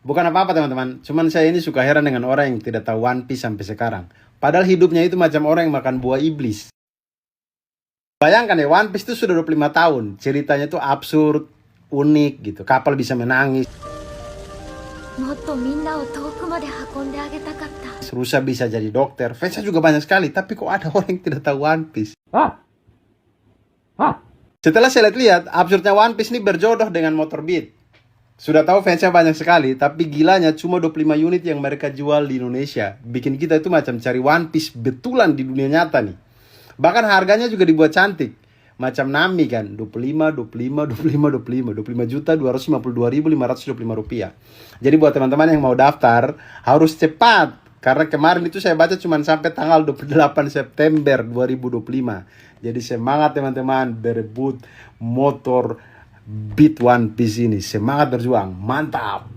Bukan apa-apa teman-teman, cuman saya ini suka heran dengan orang yang tidak tahu One Piece sampai sekarang. Padahal hidupnya itu macam orang yang makan buah iblis. Bayangkan ya, One Piece itu sudah 25 tahun. Ceritanya itu absurd, unik gitu. Kapal bisa menangis, もっとみんなを遠くまで運んであげたかった。 Rusa bisa jadi dokter. Fansnya juga banyak sekali, tapi kok ada orang yang tidak tahu One Piece? Setelah saya lihat-lihat, absurdnya One Piece ini berjodoh dengan motor Beat. Sudah tahu fansnya banyak sekali, tapi gilanya cuma 25 unit yang mereka jual di Indonesia. Bikin kita itu macam cari One Piece betulan di dunia nyata nih. Bahkan harganya juga dibuat cantik. Macam Nami kan, 25 juta 252.525 rupiah. Jadi buat teman-teman yang mau daftar, harus cepat. Karena kemarin itu saya baca cuma sampai tanggal 28 September 2025. Jadi semangat teman-teman berebut motor Beat One Piece ini. Semangat berjuang, mantap!